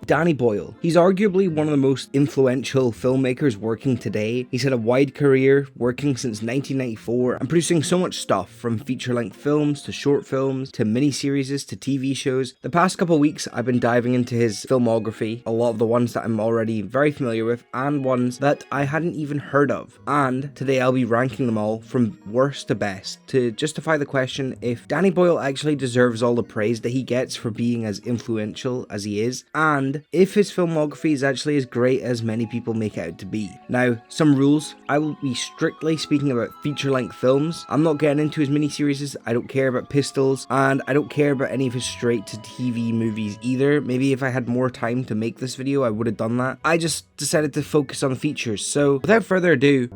Danny Boyle. He's arguably one of the most influential filmmakers working today. He's had a wide career, working since 1994 and producing so much stuff, from feature-length films to short films to miniseries to TV shows. The past couple weeks I've been diving into his filmography, a lot of the ones that I'm already very familiar with and ones that I hadn't even heard of. And today I'll be ranking them all from worst to best to justify the question if Danny Boyle actually deserves all the praise that he gets for being as influential as he is, and if his filmography is actually as great as many people make it out to be. Now, some rules. I will be strictly speaking about feature-length films. I'm not getting into his miniseries, I don't care about Pistols, and I don't care about any of his straight-to-TV movies either. Maybe if I had more time to make this video, I would have done that. I just decided to focus on the features, so without further ado,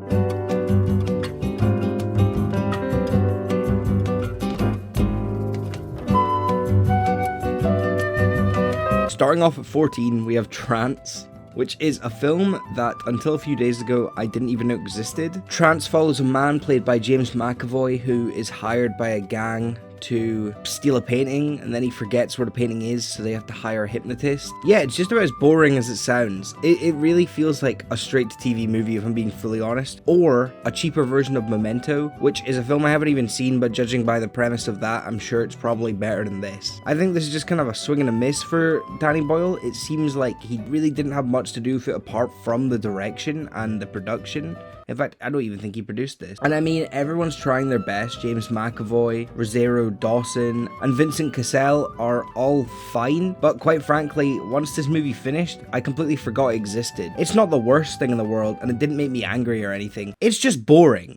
starting off at 14, we have Trance, which is a film that until a few days ago I didn't even know existed. Trance follows a man played by James McAvoy who is hired by a gang to steal a painting, and then he forgets where the painting is, so they have to hire a hypnotist. Yeah, it's just about as boring as it sounds. It really feels like a straight-to-TV movie, if I'm being fully honest, or a cheaper version of Memento, which is a film I haven't even seen, but judging by the premise of that, I'm sure it's probably better than this. I think this is just kind of a swing and a miss for Danny Boyle. It seems like he really didn't have much to do with it apart from the direction and the production. In fact, I don't even think he produced this. And I mean, everyone's trying their best. James McAvoy, Rosario Dawson, and Vincent Cassel are all fine. But quite frankly, once this movie finished, I completely forgot it existed. It's not the worst thing in the world, and it didn't make me angry or anything. It's just boring.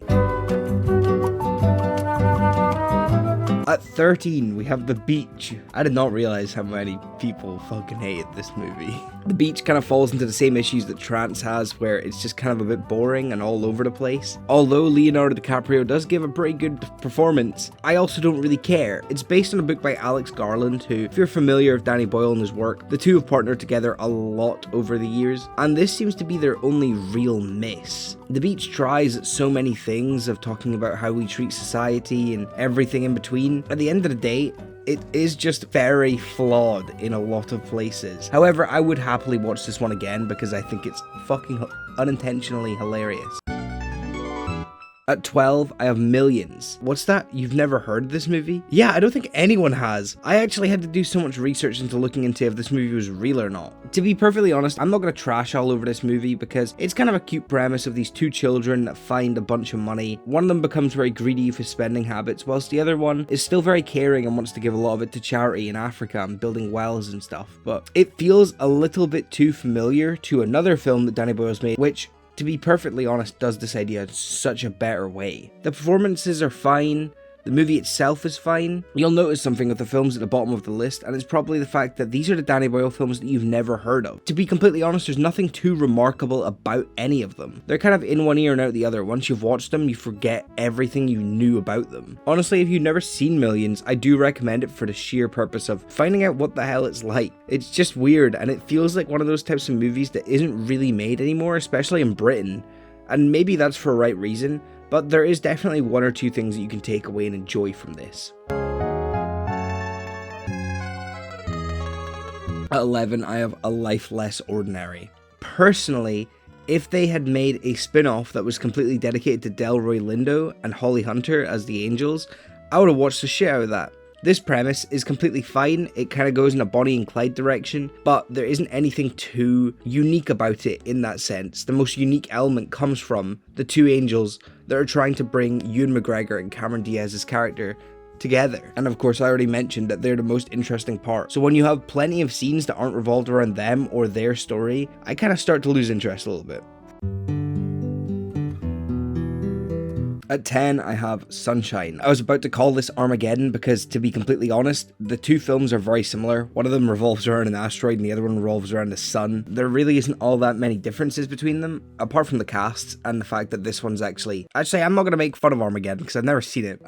At 13, we have The Beach. I did not realize how many people fucking hated this movie. The Beach kind of falls into the same issues that Trance has, where it's just kind of a bit boring and all over the place. Although Leonardo DiCaprio does give a pretty good performance, I also don't really care. It's based on a book by Alex Garland, who, if you're familiar with Danny Boyle and his work, the two have partnered together a lot over the years, and this seems to be their only real miss. The Beach tries at so many things of talking about how we treat society and everything in between. At the end of the day, it is just very flawed in a lot of places. However, I would happily watch this one again because I think it's fucking unintentionally hilarious. At 12, I have Millions. What's that? You've never heard of this movie? Yeah, I don't think anyone has. I actually had to do so much research into looking into if this movie was real or not. To be perfectly honest, I'm not going to trash all over this movie because it's kind of a cute premise of these two children that find a bunch of money. One of them becomes very greedy for spending habits, whilst the other one is still very caring and wants to give a lot of it to charity in Africa and building wells and stuff. But it feels a little bit too familiar to another film that Danny Boyle's made, which, to be perfectly honest, does this idea in such a better way. The performances are fine. The movie itself is fine. You'll notice something with the films at the bottom of the list, and it's probably the fact that these are the Danny Boyle films that you've never heard of. To be completely honest, there's nothing too remarkable about any of them. They're kind of in one ear and out the other. Once you've watched them, you forget everything you knew about them. Honestly, if you've never seen Millions, I do recommend it for the sheer purpose of finding out what the hell it's like. It's just weird, and it feels like one of those types of movies that isn't really made anymore, especially in Britain. And maybe that's for a right reason, but there is definitely one or two things that you can take away and enjoy from this. At 11, I have A Life Less Ordinary. Personally, if they had made a spin-off that was completely dedicated to Delroy Lindo and Holly Hunter as the Angels, I would have watched the shit out of that. This premise is completely fine. It kind of goes in a Bonnie and Clyde direction, but there isn't anything too unique about it in that sense. The most unique element comes from the two angels that are trying to bring Ewan McGregor and Cameron Diaz's character together. And of course, I already mentioned that they're the most interesting part. So when you have plenty of scenes that aren't revolved around them or their story, I kind of start to lose interest a little bit. At 10, I have Sunshine. I was about to call this Armageddon because, to be completely honest, the two films are very similar. One of them revolves around an asteroid and the other one revolves around the sun. There really isn't all that many differences between them, apart from the casts and the fact that this one's actually, I'm not going to make fun of Armageddon because I've never seen it.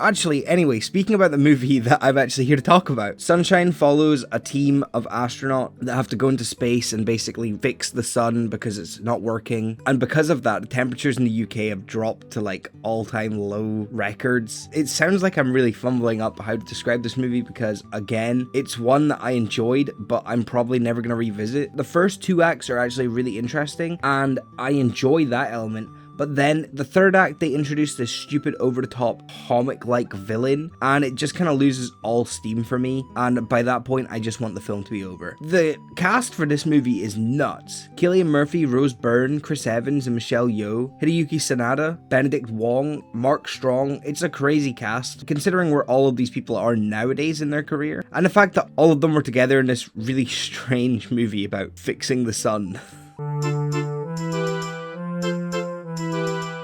Anyway, speaking about the movie that I'm actually here to talk about, Sunshine follows a team of astronauts that have to go into space and basically fix the sun because it's not working. And because of that, the temperatures in the UK have dropped to like all-time some low records. It sounds like I'm really fumbling up how to describe this movie because, again, it's one that I enjoyed, but I'm probably never going to revisit. The first 2 acts are actually really interesting, and I enjoy that element. But then the third act, they introduce this stupid over-the-top comic-like villain, and it just kind of loses all steam for me, and by that point I just want the film to be over. The cast for this movie is nuts. Cillian Murphy, Rose Byrne, Chris Evans and Michelle Yeoh, Hideyuki Sanada, Benedict Wong, Mark Strong. It's a crazy cast, considering where all of these people are nowadays in their career, and the fact that all of them were together in this really strange movie about fixing the sun.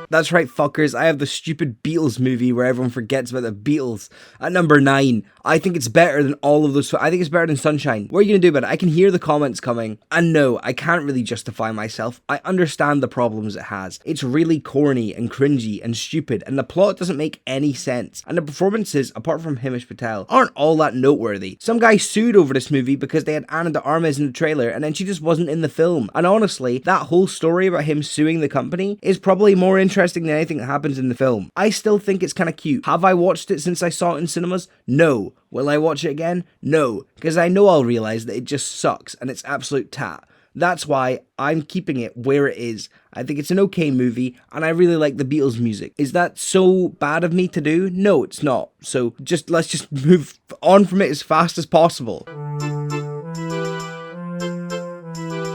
That's right, fuckers, I have the stupid Beatles movie where everyone forgets about the Beatles at number 9. I think it's better than all of those. I think it's better than Sunshine. What are you gonna do about it? I can hear the comments coming. And no, I can't really justify myself. I understand the problems it has. It's really corny and cringy and stupid, and the plot doesn't make any sense. And the performances, apart from Himesh Patel, aren't all that noteworthy. Some guy sued over this movie because they had Ana de Armas in the trailer, and then she just wasn't in the film. And honestly, that whole story about him suing the company is probably more interesting than anything that happens in the film. I still think it's kind of cute. Have I watched it since I saw it in cinemas? No. Will I watch it again? No. Because I know I'll realize that it just sucks and it's absolute tat. That's why I'm keeping it where it is. I think it's an okay movie, and I really like the Beatles music. Is that so bad of me to do? No, it's not. So let's just move on from it as fast as possible.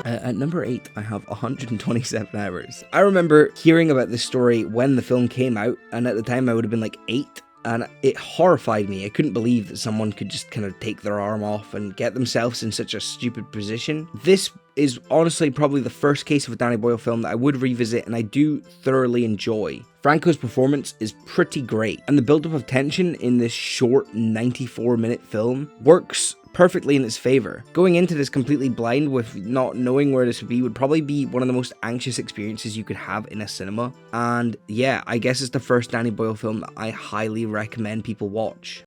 At number 8, I have 127 hours. I remember hearing about this story when the film came out, and at the time I would have been like 8, and it horrified me. I couldn't believe that someone could just kind of take their arm off and get themselves in such a stupid position. This is honestly probably the first case of a Danny Boyle film that I would revisit, and I do thoroughly enjoy. Franco's performance is pretty great, and the build-up of tension in this short 94-minute film works perfectly in its favor. Going into this completely blind with not knowing where this would be would probably be one of the most anxious experiences you could have in a cinema. And yeah, I guess it's the first Danny Boyle film that I highly recommend people watch.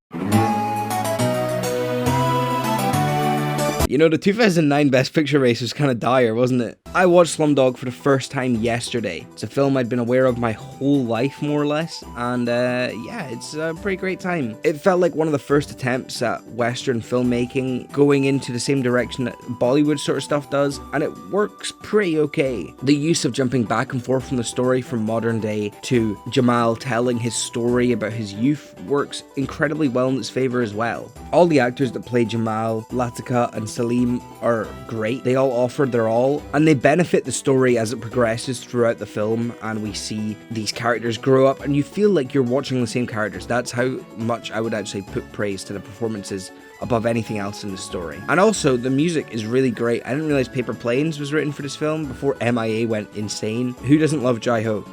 You know, the 2009 Best Picture race was kind of dire, wasn't it? I watched Slumdog for the first time yesterday. It's a film I'd been aware of my whole life, more or less, and yeah, it's a pretty great time. It felt like one of the first attempts at Western filmmaking, going into the same direction that Bollywood sort of stuff does, and it works pretty okay. The use of jumping back and forth from the story from modern day to Jamal telling his story about his youth works incredibly well in its favor as well. All the actors that play Jamal, Latika, and Salim are great. They all offered their all, and they benefit the story as it progresses throughout the film, and we see these characters grow up, and you feel like you're watching the same characters. That's how much I would actually put praise to the performances above anything else in the story. And also, the music is really great. I didn't realize Paper Planes was written for this film before MIA went insane. Who doesn't love Jai Ho?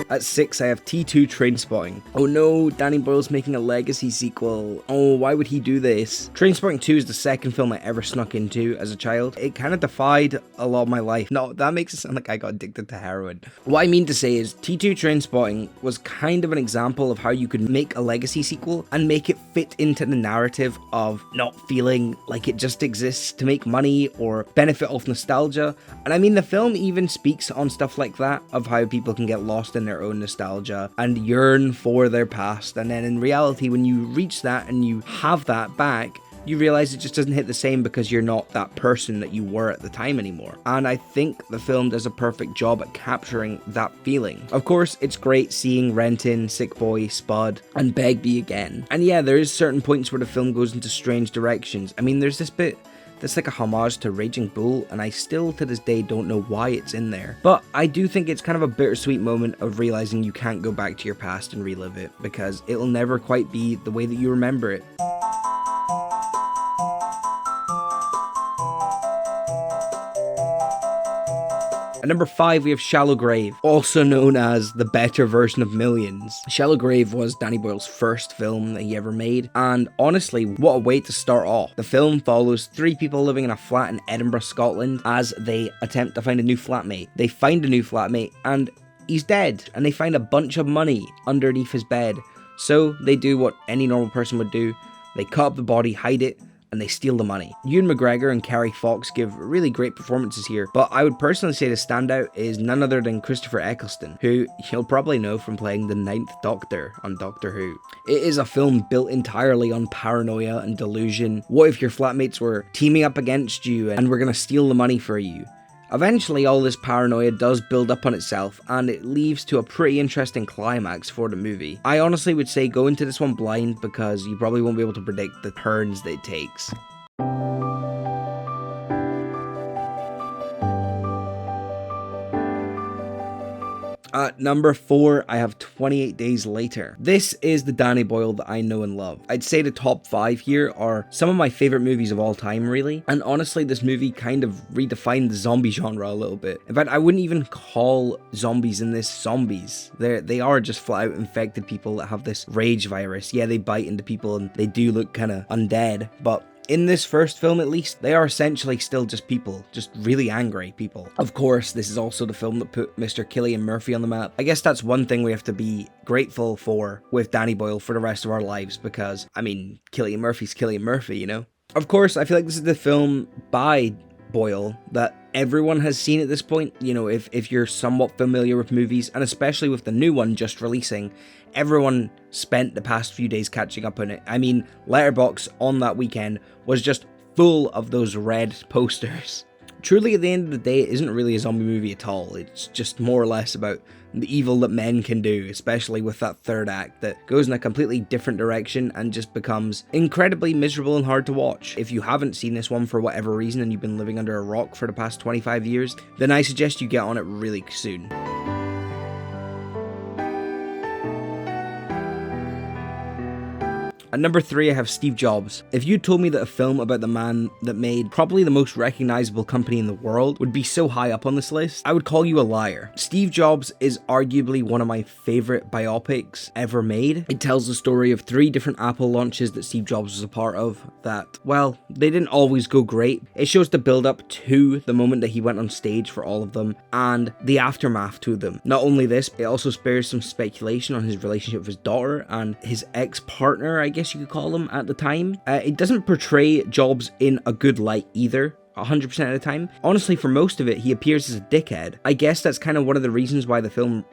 At 6, I have T2 Trainspotting. Oh no, Danny Boyle's making a legacy sequel. Oh, why would he do this? Trainspotting 2 is the second film I ever snuck into as a child. It kind of defied a lot of my life. No, that makes it sound like I got addicted to heroin. What I mean to say is, T2 Trainspotting was kind of an example of how you could make a legacy sequel and make it fit into the narrative of not feeling like it just exists to make money or benefit off nostalgia. And I mean, the film even speaks on stuff like that, of how people can get lost in their own nostalgia and yearn for their past, and then in reality, when you reach that and you have that back, you realize it just doesn't hit the same because you're not that person that you were at the time anymore. And I think the film does a perfect job at capturing that feeling. Of course, it's great seeing Renton, Sick Boy, Spud, and Begbie again. And yeah, there is certain points where the film goes into strange directions. I mean, there's this bit that's like a homage to Raging Bull, and I still to this day don't know why it's in there. But I do think it's kind of a bittersweet moment of realizing you can't go back to your past and relive it, because it'll never quite be the way that you remember it. At number 5, we have Shallow Grave, also known as the better version of Millions. Shallow Grave was Danny Boyle's first film that he ever made, and honestly, what a way to start off. The film follows 3 people living in a flat in Edinburgh, Scotland, as they attempt to find a new flatmate. They find a new flatmate, and he's dead, and they find a bunch of money underneath his bed. So they do what any normal person would do. They cut up the body, hide it, and they steal the money. Ewan McGregor and Carrie Fox give really great performances here, but I would personally say the standout is none other than Christopher Eccleston, who you'll probably know from playing the Ninth Doctor on Doctor Who. It is a film built entirely on paranoia and delusion. What if your flatmates were teaming up against you and were gonna steal the money for you? Eventually, all this paranoia does build up on itself, and it leads to a pretty interesting climax for the movie. I honestly would say go into this one blind, because you probably won't be able to predict the turns that it takes. At number 4, I have 28 Days Later. This is the Danny Boyle that I know and love. I'd say the top 5 here are some of my favorite movies of all time, really. And honestly, this movie kind of redefined the zombie genre a little bit. In fact, I wouldn't even call zombies in this zombies. They are just flat out infected people that have this rage virus. Yeah, they bite into people and they do look kind of undead, but in this first film, at least, they are essentially still just people, just really angry people. Of course, this is also the film that put Mr. Cillian Murphy on the map. I guess that's one thing we have to be grateful for with Danny Boyle for the rest of our lives, because, I mean, Cillian Murphy's Cillian Murphy, you know? Of course, I feel like this is the film by Boyle that everyone has seen at this point. You know, if you're somewhat familiar with movies, and especially with the new one just releasing, everyone spent the past few days catching up on it. I mean, Letterboxd on that weekend was just full of those red posters. Truly, at the end of the day, it isn't really a zombie movie at all. It's just more or less about the evil that men can do, especially with that third act that goes in a completely different direction and just becomes incredibly miserable and hard to watch. If you haven't seen this one for whatever reason and you've been living under a rock for the past 25 years, then I suggest you get on it really soon. At number 3, I have Steve Jobs. If you told me that a film about the man that made probably the most recognizable company in the world would be so high up on this list, I would call you a liar. Steve Jobs is arguably one of my favorite biopics ever made. It tells the story of 3 different Apple launches that Steve Jobs was a part of that, well, they didn't always go great. It shows the build up to the moment that he went on stage for all of them and the aftermath to them. Not only this, it also spares some speculation on his relationship with his daughter and his ex-partner, I guess you could call him at the time. It doesn't portray Jobs in a good light either, 100% of the time. Honestly, for most of it, he appears as a dickhead. I guess that's kind of one of the reasons why the film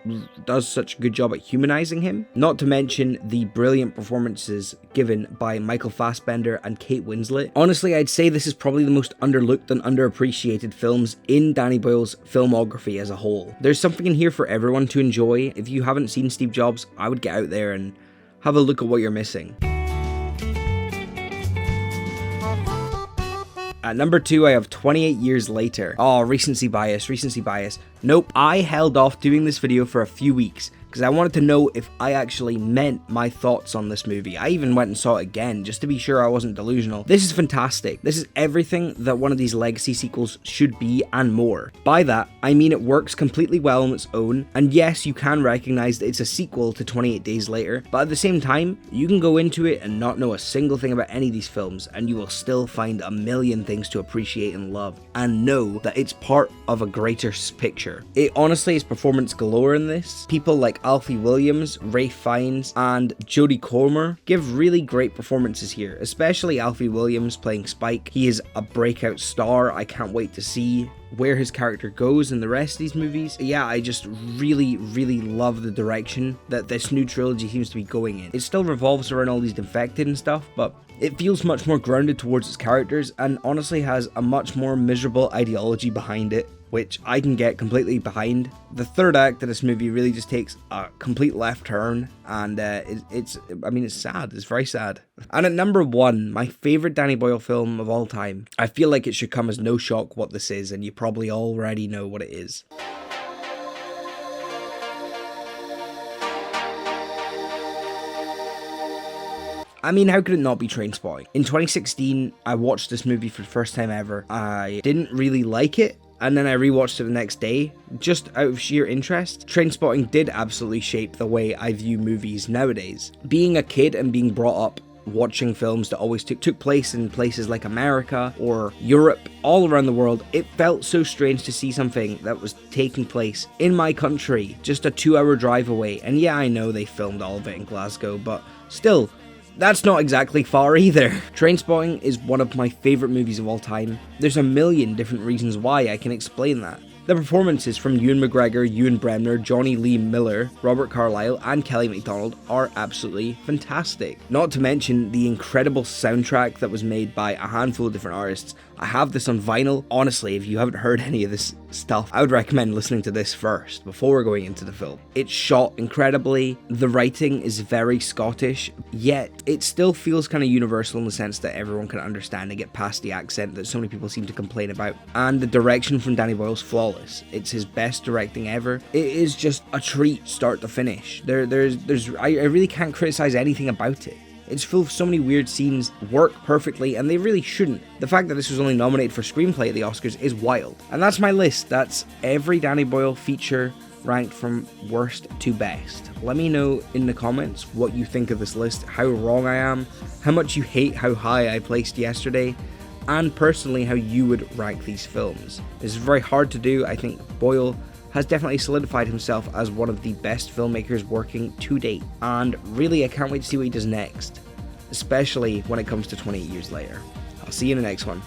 does such a good job at humanizing him. Not to mention the brilliant performances given by Michael Fassbender and Kate Winslet. Honestly, I'd say this is probably the most underlooked and underappreciated films in Danny Boyle's filmography as a whole. There's something in here for everyone to enjoy. If you haven't seen Steve Jobs, I would get out there and have a look at what you're missing. At number 2, I have 28 Years Later. Oh, recency bias. Nope, I held off doing this video for a few weeks because I wanted to know if I actually meant my thoughts on this movie. I even went and saw it again just to be sure I wasn't delusional. This is fantastic. This is everything that one of these legacy sequels should be and more. By that, I mean it works completely well on its own, and yes, you can recognize that it's a sequel to 28 Days Later, but at the same time, you can go into it and not know a single thing about any of these films, and you will still find a million things to appreciate and love, and know that it's part of a greater picture. It honestly is performance galore in this. People like Alfie Williams, Ralph Fiennes, and Jodie Comer give really great performances here, especially Alfie Williams playing Spike. He is a breakout star. I can't wait to see where his character goes in the rest of these movies. Yeah, I just really love the direction that this new trilogy seems to be going in. It still revolves around all these infected and stuff, but it feels much more grounded towards its characters and honestly has a much more miserable ideology behind it, which I can get completely behind. The third act of this movie really just takes a complete left turn, and it's sad. It's very sad. And at number 1, my favorite Danny Boyle film of all time. I feel like it should come as no shock what this is, and you probably already know what it is. I mean, how could it not be Trainspotting? In 2016, I watched this movie for the first time ever. I didn't really like it, and then I rewatched it the next day, just out of sheer interest. Trainspotting did absolutely shape the way I view movies nowadays. Being a kid and being brought up watching films that always took place in places like America or Europe, all around the world, it felt so strange to see something that was taking place in my country, just a 2-hour drive away. And yeah, I know they filmed all of it in Glasgow, but still, That's not exactly far either. Trainspotting is one of my favourite movies of all time. There's a million different reasons why I can explain that. The performances from Ewan McGregor, Ewan Bremner, Johnny Lee Miller, Robert Carlyle and Kelly MacDonald are absolutely fantastic. Not to mention the incredible soundtrack that was made by a handful of different artists. I have this on vinyl. Honestly, if you haven't heard any of this stuff, I would recommend listening to this first before going into the film. It's shot incredibly, the writing is very Scottish, yet it still feels kind of universal in the sense that everyone can understand and get past the accent that so many people seem to complain about. And the direction from Danny Boyles, flawless. It's his best directing ever. It is just a treat start to finish. I really can't criticize anything about it. It's full of so many weird scenes, work perfectly, and they really shouldn't. The fact that this was only nominated for screenplay at the Oscars is wild. And that's my list. That's every Danny Boyle feature ranked from worst to best. Let me know in the comments what you think of this list, how wrong I am, how much you hate how high I placed yesterday, and personally how you would rank these films. This is very hard to do. I think Boyle has definitely solidified himself as one of the best filmmakers working to date, and really I can't wait to see what he does next, especially when it comes to 28 years later. I'll see you in the next one.